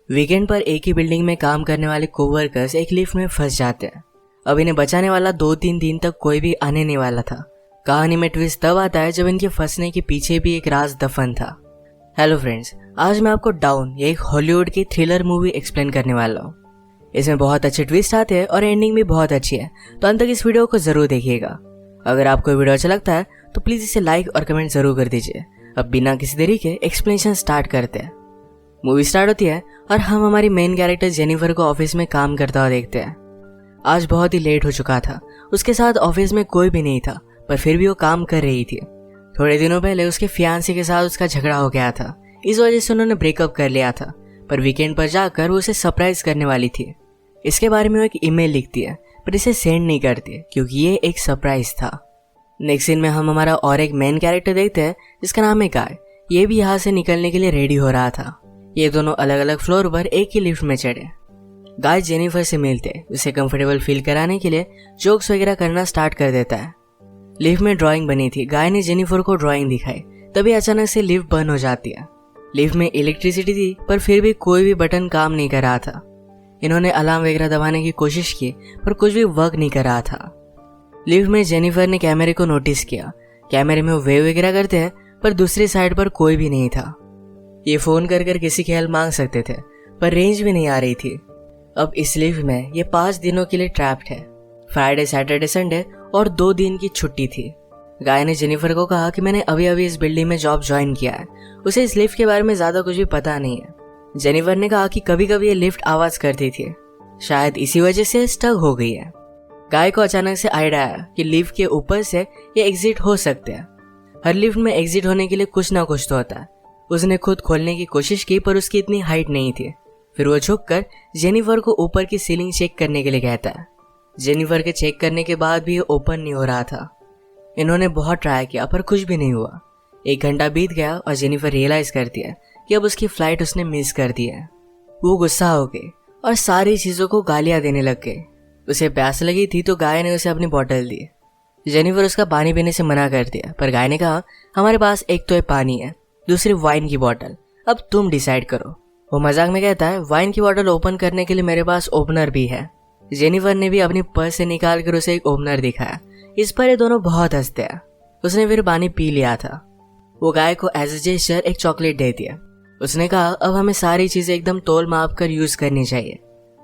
Weekend पर एक ही building में काम करने वाले कोवर्कर्स एक लिफ्ट में फंस जाते हैं। अब इन्हें बचाने वाला 2-3 दिन तक कोई भी आने नहीं वाला था। कहानी में ट्विस्ट तब आता है जब इनके फंसने के पीछे भी एक राज दफन था। हेलो फ्रेंड्स, आज मैं आपको डाउन ये एक हॉलीवुड की थ्रिलर मूवी एक्सप्लेन करने वाला हूँ। इसमें बहुत अच्छे ट्विस्ट आते हैं और एंडिंग भी बहुत अच्छी है, तो अंत तक इस वीडियो को जरूर देखिएगा। अगर आपको वीडियो अच्छा लगता है तो प्लीज इसे लाइक और कमेंट जरूर कर दीजिए। अब बिना किसी देरी के एक्सप्लेनेशन स्टार्ट करते हैं। मूवी स्टार्ट होती है और हम हमारी मेन कैरेक्टर जेनिफर को ऑफिस में काम करता हुआ देखते हैं। आज बहुत ही लेट हो चुका था। उसके साथ ऑफिस में कोई भी नहीं था, पर फिर भी वो काम कर रही थी। थोड़े दिनों पहले उसके फियांसे के साथ उसका झगड़ा हो गया था, इस वजह से उन्होंने ब्रेकअप कर लिया था। पर वीकेंड पर जाकर वो उसे सरप्राइज करने वाली थी। इसके बारे में वो एक ईमेल लिखती है, पर इसे सेंड नहीं करती क्योंकि ये एक सरप्राइज था। नेक्स्ट सीन में हम हमारा और एक मेन कैरेक्टर देखते हैं जिसका नाम है गाय। ये भी यहाँ से निकलने के लिए रेडी हो रहा था। ये दोनों अलग अलग फ्लोर पर एक ही लिफ्ट में चढ़े। गाय जेनिफर से मिलते उसे कंफर्टेबल फील कराने के लिए जोक्स वगैरह करना स्टार्ट कर देता है। लिफ्ट में ड्राइंग बनी थी। गाय ने जेनिफर को ड्राइंग दिखाई, तभी अचानक से लिफ्ट बंद हो जाती है। लिफ्ट में इलेक्ट्रिसिटी थी, पर फिर भी कोई भी बटन काम नहीं कर रहा था। इन्होंने अलार्म वगैरह दबाने की कोशिश की, पर कुछ भी वर्क नहीं कर रहा था। लिफ्ट में जेनिफर ने कैमरे को नोटिस किया। कैमरे में वो वेव वगैरह करते हैं, पर दूसरी साइड पर कोई भी नहीं था। ये फोन कर किसी की हेल्प मांग सकते थे, पर रेंज भी नहीं आ रही थी। अब इस लिफ्ट में ये 5 दिनों के लिए ट्रैप्ड है। फ्राइडे, सैटरडे, संडे और 2 दिन की छुट्टी थी। गाय ने जेनिफर को कहा कि मैंने अभी अभी इस बिल्डिंग में जॉब ज्वाइन किया है, उसे इस लिफ्ट के बारे में ज्यादा कुछ भी पता नहीं है। जेनिफर ने कहा कि कभी कभी ये लिफ्ट आवाज करती थी, शायद इसी वजह से स्टक हो गई है। गाय को अचानक से आइडिया आया कि लिफ्ट के ऊपर से ये एग्जिट हो सकते हैं। हर लिफ्ट में एग्जिट होने के लिए कुछ ना कुछ तो होता है। उसने खुद खोलने की कोशिश की, पर उसकी इतनी हाइट नहीं थी। फिर वो झुककर जेनिफर को ऊपर की सीलिंग चेक करने के लिए कहता है। जेनिफर के चेक करने के बाद भी ये ओपन नहीं हो रहा था। इन्होंने बहुत ट्राई किया, पर कुछ भी नहीं हुआ। 1 घंटा बीत गया और जेनिफर रियलाइज करती है कि अब उसकी फ्लाइट उसने मिस कर दी है। वो गुस्सा हो गई और सारी चीजों को गालियां देने लग गई। उसे प्यास लगी थी तो गाय ने उसे अपनी बोतल दी। जेनिफर उसका पानी पीने से मना कर दिया, पर गाय ने कहा हमारे पास एक तो ये पानी है, दूसरी वाइन की बोतल, अब तुम डिसाइड करो। वो मजाक में कहता है वाइन की बोतल ओपन करने के लिए मेरे पास ओपनर भी है। जेनिफर ने भी अपनी पर्स से निकाल कर उसे एक ओपनर दिखाया। इस पर ये दोनों बहुत हंसते हैं। उसने फिर पानी पी लिया था। वो गाय को एज ए जेस्चर एक चॉकलेट दे दिया। उसने कहा अब हमें सारी चीजें एकदम तोल माप कर यूज करनी चाहिए।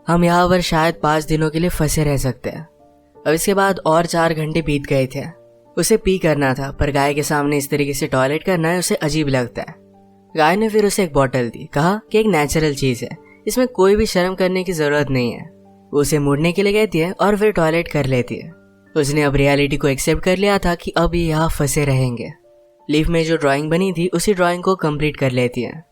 हम यहाँ पर शायद 5 दिनों के लिए फंसे रह सकते हैं। अब इसके बाद और 4 घंटे बीत गए थे। उसे पी करना था, पर गाय के सामने इस तरीके से टॉयलेट करना है उसे अजीब लगता है। गाय ने फिर उसे एक बोतल दी, कहा कि एक नेचुरल चीज है, इसमें कोई भी शर्म करने की जरूरत नहीं है। वो उसे मुड़ने के लिए कहती है और फिर टॉयलेट कर लेती है। उसने अब रियलिटी को एक्सेप्ट कर लिया था कि अब ये यहाँ फंसे रहेंगे। लिफ्ट में जो ड्राइंग बनी थी उसी ड्राइंग को कंप्लीट कर लेती है।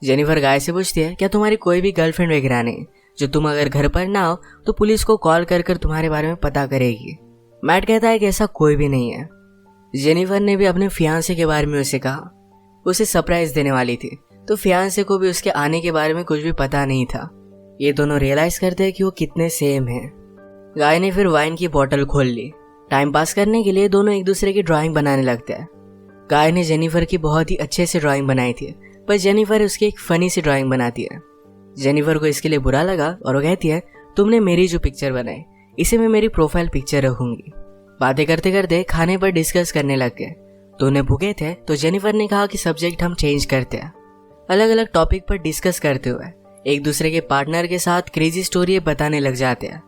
जेनिफर गाय से पूछती है क्या तुम्हारी कोई भी गर्लफ्रेंड वगैरह नहीं, जो तुम अगर घर पर ना हो तो पुलिस को कॉल कर तुम्हारे बारे में पता करेगी। मैट कहता है कि ऐसा कोई भी नहीं है। जेनिफर ने भी अपने फियांसे के बारे में उसे कहा। उसे सरप्राइज देने वाली थी, तो फियांसे को भी उसके आने के बारे में कुछ भी पता नहीं था। ये दोनों रियलाइज करते हैं कि वो कितने सेम हैं। गाय ने फिर वाइन की बोतल खोल ली। टाइम पास करने के लिए दोनों एक दूसरे की ड्राइंग बनाने लगते हैं। गाय ने जेनिफर की बहुत ही अच्छे से ड्राइंग बनाई थी, पर जेनिफर उसकी एक फनी सी ड्राइंग बनाती है। जेनिफर को इसके लिए बुरा लगा और वो कहती है तुमने मेरी जो पिक्चर बनाई इसे मैं मेरी प्रोफाइल पिक्चर रखूंगी। बातें करते करते खाने पर डिस्कस करने लग गए। दोनों भूखे थे तो जेनिफर ने कहा कि सब्जेक्ट हम चेंज करते हैं। अलग अलग टॉपिक पर डिस्कस करते हुए एक दूसरे के पार्टनर के साथ क्रेजी स्टोरी बताने लग जाते हैं।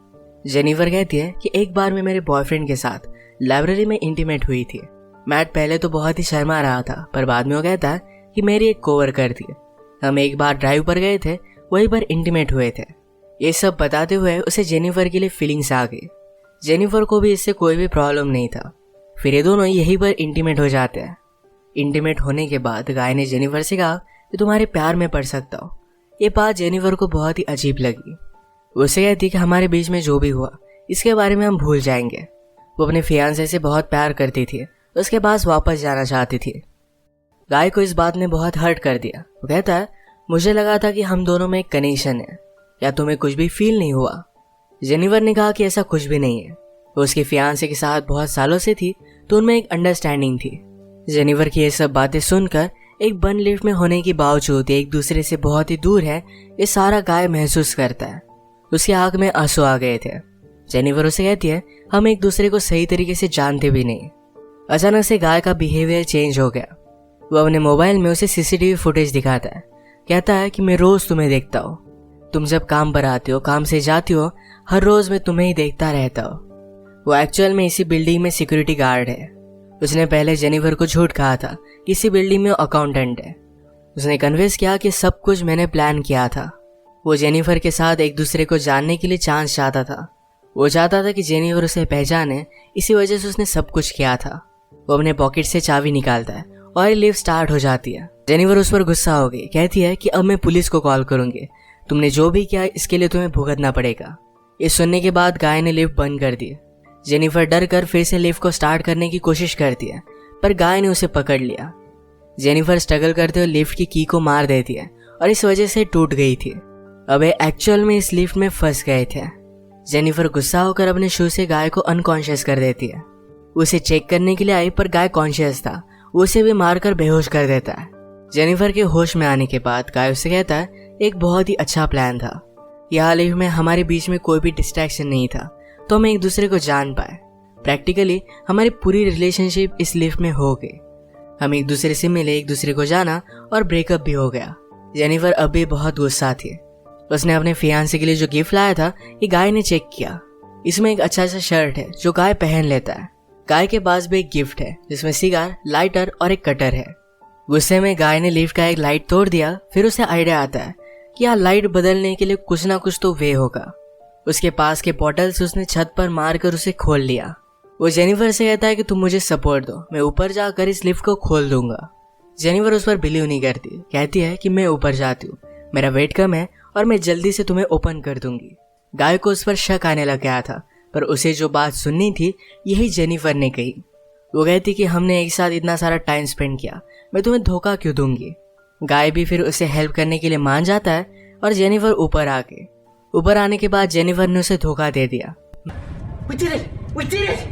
जेनिफर कहती है कि एक बार मैं मेरे बॉयफ्रेंड के साथ लाइब्रेरी में इंटीमेट हुई थी। मैट पहले तो बहुत ही शर्मा रहा था, पर बाद में वो कहता है कि मेरी एक कोवर्कर थी। हम एक बार ड्राइव पर गए थे, वहीं पर इंटीमेट हुए थे। ये सब बताते हुए उसे जेनिफर के लिए फीलिंग्स आ गई। जेनिफर को भी इससे कोई भी प्रॉब्लम नहीं था। फिर ये दोनों यहीं पर इंटीमेट हो जाते हैं। इंटीमेट होने के बाद गाय ने जेनिफर से कहा कि तुम्हारे प्यार में पड़ सकता हो। ये बात जेनिफर को बहुत ही अजीब लगी। वो उसे कहती कि हमारे बीच में जो भी हुआ इसके बारे में हम भूल जाएंगे। वो अपने फियांसे से बहुत प्यार करती थी, उसके पास वापस जाना चाहती थी। गाय को इस बात ने बहुत हर्ट कर दिया। वो कहता है मुझे लगा था कि हम दोनों में एक कनेक्शन है, या तुम्हें कुछ भी फील नहीं हुआ। जेनिफर ने कहा कि ऐसा कुछ भी नहीं है। वो उसके फियांसे के साथ बहुत सालों से थी, तो उनमें एक अंडरस्टैंडिंग थी। जेनिफर की ये सब बातें सुनकर एक बंद लिफ्ट में होने के बावजूद एक दूसरे से बहुत ही दूर है, ये सारा गाय महसूस करता है। उसकी आंख में आंसू आ गए थे। जेनिफर उसे कहती है, हम एक दूसरे को सही तरीके से जानते भी नहीं। अचानक से गाय का बिहेवियर चेंज हो गया। वो अपने मोबाइल में उसे सीसीटीवी फुटेज दिखाता है। कहता है कि मैं रोज तुम्हें देखता हूँ, तुम जब काम पर आती हो, काम से जाती हो, हर रोज मैं तुम्हें ही देखता रहता हूँ। वो एक्चुअल में इसी बिल्डिंग में सिक्योरिटी गार्ड है। उसने पहले जेनिफर को झूठ कहा था कि इसी बिल्डिंग में अकाउंटेंट है। उसने कन्विंस किया कि सब कुछ मैंने प्लान किया था। वो जेनिफर के साथ एक दूसरे को जानने के लिए चांस चाहता था। वो चाहता था कि जेनिफर उसे पहचाने, इसी वजह से उसने सब कुछ किया था। वो अपने पॉकेट से चाबी निकालता है और लिफ्ट स्टार्ट हो जाती है। जेनिफर उस पर गुस्सा हो गई, कहती है कि अब मैं पुलिस को कॉल करूंगी, तुमने जो भी किया इसके लिए तुम्हें भुगतना पड़ेगा। ये सुनने के बाद गाय ने लिफ्ट बंद कर दी। जेनिफर डर कर फिर से लिफ्ट को स्टार्ट करने की कोशिश करती है, पर गाय ने उसे पकड़ लिया। जेनिफर स्ट्रगल करते हुए लिफ्ट की की को मार देती है और इस वजह से टूट गई थी। अब एक्चुअल में इस लिफ्ट में फंस गए थे। जेनिफर गुस्सा होकर अपने शू से गाय को अनकॉन्शियस कर देती है। उसे चेक करने के लिए आई, पर गाय कॉन्शियस था। उसे भी मारकर बेहोश कर देता है। जेनिफर के होश में आने के बाद गाय उससे कहता है, एक बहुत ही अच्छा प्लान था। यहाँ लिफ्ट में हमारे बीच में कोई भी डिस्ट्रैक्शन नहीं था, तो हम एक दूसरे को जान पाए। प्रैक्टिकली हमारी पूरी रिलेशनशिप इस लिफ्ट में हो गई। हम एक दूसरे से मिले, एक दूसरे को जाना और ब्रेकअप भी हो गया। जेनिफर अब भी बहुत गुस्सा थी। उसने अपने फियांसे के लिए जो गिफ्ट लाया था, ये गाय ने चेक किया। इसमें एक अच्छा सा शर्ट है जो गाय पहन लेता है। गाय के पास भी एक गिफ्ट है जिसमें सिगार, लाइटर और एक कटर है। गुस्से में गाय ने लिफ्ट का एक लाइट तोड़ दिया। फिर उसे आइडिया आता है कि यहाँ लाइट बदलने के लिए कुछ ना कुछ तो वे होगा। उसके पास के बॉटल्स उसने छत पर मारकर उसे खोल लिया। वो जेनिफर से कहता है कि तुम मुझे सपोर्ट दो, मैं ऊपर जाकर इस लिफ्ट को खोल दूंगा। जेनिफर उस पर बिलीव नहीं करती, कहती है कि मैं ऊपर जाती हूँ, मेरा वेट कम है और मैं जल्दी से तुम्हें ओपन कर दूंगी। गाय को उस पर शक आने लग गया था, पर उसे जो बात सुननी थी यही जेनिफर ने कही। वो कहती कि हमने एक साथ इतना सारा टाइम स्पेंड किया, मैं तुम्हें धोखा क्यों दूंगी। गाय भी फिर उसे हेल्प करने के लिए मान जाता है और जेनिफर ऊपर आने के बाद जेनिफर ने उसे धोखा दे दिया। We did it!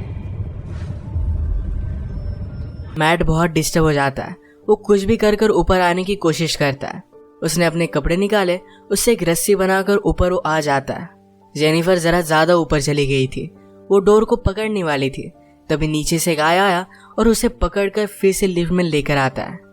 मैट बहुत डिस्टर्ब हो जाता है। वो कुछ भी कर कर ऊपर आने की कोशिश करता है। उसने अपने कपड़े निकाले, उससे एक रस्सी बनाकर ऊपर वो आ जाता है। जेनिफर जरा ज्यादा ऊपर चली गई थी। वो डोर को पकड़ने वाली थी, तभी नीचे से गाय आया और उसे पकड़कर फिर से लिफ्ट में लेकर आता है।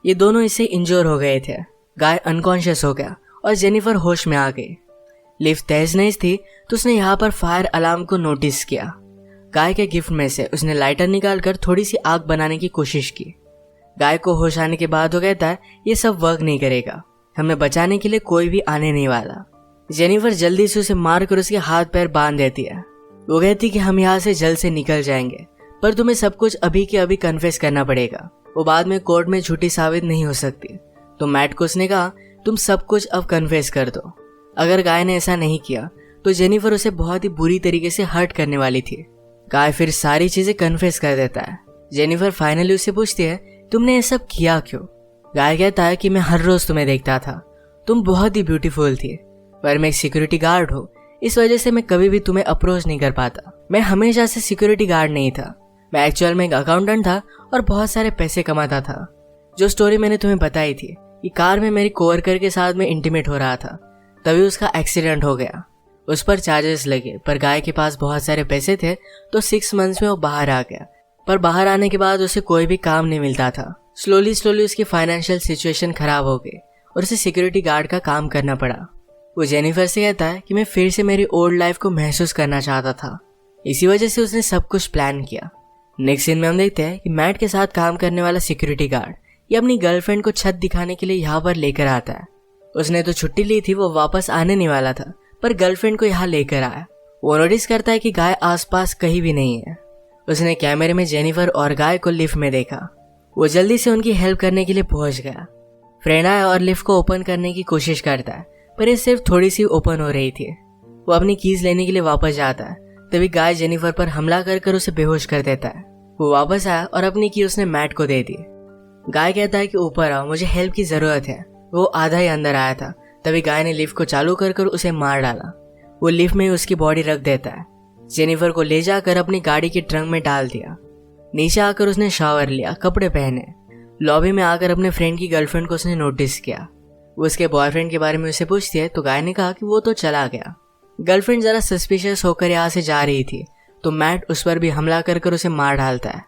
ये दोनों इससे इंजोर हो गए थे। गाय अनकॉन्शियस हो गया और जेनिफर होश में आ गई। लिफ्ट तेज नहीं थी तो उसने यहाँ पर फायर अलार्म को नोटिस किया। गाय के गिफ्ट में से उसने लाइटर निकालकर थोड़ी सी आग बनाने की कोशिश की। गाय को होश आने के बाद वो कहता है, ये सब वर्क नहीं करेगा, हमें बचाने के लिए कोई भी आने नहीं वाला। जेनिफर जल्दी से उसे मारकर उसके हाथ पैर बांध देती है। वो कहती कि हम यहाँ से जल्द से निकल जाएंगे, पर तुम्हें सब कुछ अभी के अभी कन्फेस करना पड़ेगा, वो बाद में कोर्ट में झूठी साबित नहीं हो सकती। तो मैट को उसने कहा, तुम सब कुछ अब कन्फेस कर दो। अगर गाय ने ऐसा नहीं किया तो जेनिफर उसे बहुत ही बुरी तरीके से हर्ट करने वाली थी। गाय फिर सारी चीजें कन्फेस कर देता है। जेनिफर फाइनली उससे पूछती है, तुमने ये सब किया क्यों। गाय कहता है कि मैं हर रोज तुम्हें देखता था, तुम बहुत ही ब्यूटीफुल थी, पर मैं एक सिक्योरिटी गार्ड हूँ, इस वजह से मैं कभी भी तुम्हें अप्रोच नहीं कर पाता। मैं हमेशा से सिक्योरिटी गार्ड नहीं था, मैं एक्चुअल में एक अकाउंटेंट था और बहुत सारे पैसे कमाता था। जो स्टोरी मैंने तुम्हें बताई थी, ये कार में मेरी कोवर्कर के साथ में इंटीमेट हो रहा था, तभी उसका एक्सीडेंट हो गया। उस पर चार्जेस लगे, पर गाय के पास बहुत सारे पैसे थे तो 6 मंथ्स में वो बाहर आ गया। पर बाहर आने के बाद उसे कोई भी काम नहीं मिलता था। स्लोली उसकी फाइनेंशियल सिचुएशन खराब हो गई और उसे सिक्योरिटी गार्ड का काम करना पड़ा। वो जेनिफर से कहता है कि मैं फिर से मेरी ओल्ड लाइफ को महसूस करना चाहता था, इसी वजह से उसने सब कुछ प्लान किया। नेक्स्ट सीन में हम देखते हैं कि मैट के साथ काम करने वाला सिक्योरिटी गार्ड ये अपनी गर्लफ्रेंड को छत दिखाने के लिए यहाँ पर लेकर आता है। उसने तो छुट्टी ली थी, वो वापस आने नहीं वाला था, पर गर्लफ्रेंड को यहाँ लेकर आया। वो नोटिस करता है कि गाय आसपास कहीं भी नहीं है। उसने कैमरे में जेनिफर और गाय को लिफ्ट में देखा। वो जल्दी से उनकी हेल्प करने के लिए पहुंच गया। फ्रेंड आया और लिफ्ट को ओपन करने की कोशिश करता है, पर ये सिर्फ थोड़ी सी ओपन हो रही थी। वो अपनी कीज लेने के लिए वापस जाता है, तभी गाय जेनिफर पर हमला कर उसे बेहोश कर देता है। वो वापस आया और अपनी की उसने मैट को दे दी। गाय कहता है कि ऊपर आओ, मुझे हेल्प की जरूरत है। वो आधा ही अंदर आया था, तभी गाय ने लिफ्ट को चालू कर उसे मार डाला। वो लिफ्ट में उसकी बॉडी रख देता है। जेनिफर को ले जाकर अपनी गाड़ी के ट्रंक में डाल दिया। नीचे आकर उसने शावर लिया, कपड़े पहने। लॉबी में आकर अपने फ्रेंड की गर्लफ्रेंड को उसने नोटिस किया। वो उसके बॉयफ्रेंड के बारे में उसे पूछती है तो गाय ने कहा कि वो तो चला गया। गर्लफ्रेंड जरा सस्पिशियस होकर यहाँ से जा रही थी तो मैट उस पर भी हमला कर उसे मार डालता है।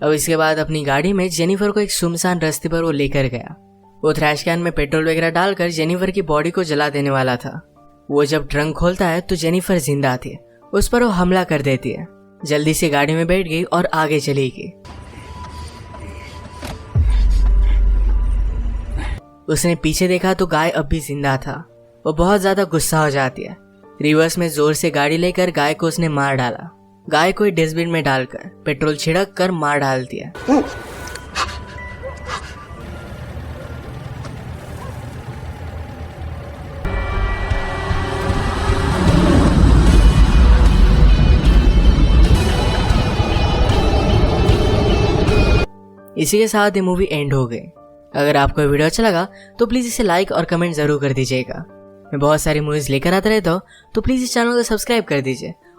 अब इसके बाद अपनी गाड़ी में जेनिफर को एक सुनसान रास्ते पर वो लेकर गया। वो थ्रैश कैन में पेट्रोल वगैरह डालकर जेनिफर की बॉडी को जला देने वाला था। वो जब ट्रंक खोलता है तो जेनिफर जिंदा थी। उस पर वो हमला कर देती है। जल्दी से गाड़ी में बैठ गई और आगे चली गई। उसने पीछे देखा तो गाय अब भी जिंदा था। वो बहुत ज्यादा गुस्सा हो जाती है। रिवर्स में जोर से गाड़ी लेकर गाय को उसने मार डाला। गाय को डस्टबिन में डालकर पेट्रोल छिड़क कर मार डालती है। इसी के साथ ये मूवी एंड हो गई। अगर आपको ये वीडियो अच्छा लगा तो प्लीज़ इसे लाइक और कमेंट ज़रूर कर दीजिएगा। मैं बहुत सारी मूवीज़ लेकर आता रहता हूँ तो प्लीज़ इस चैनल को सब्सक्राइब कर दीजिए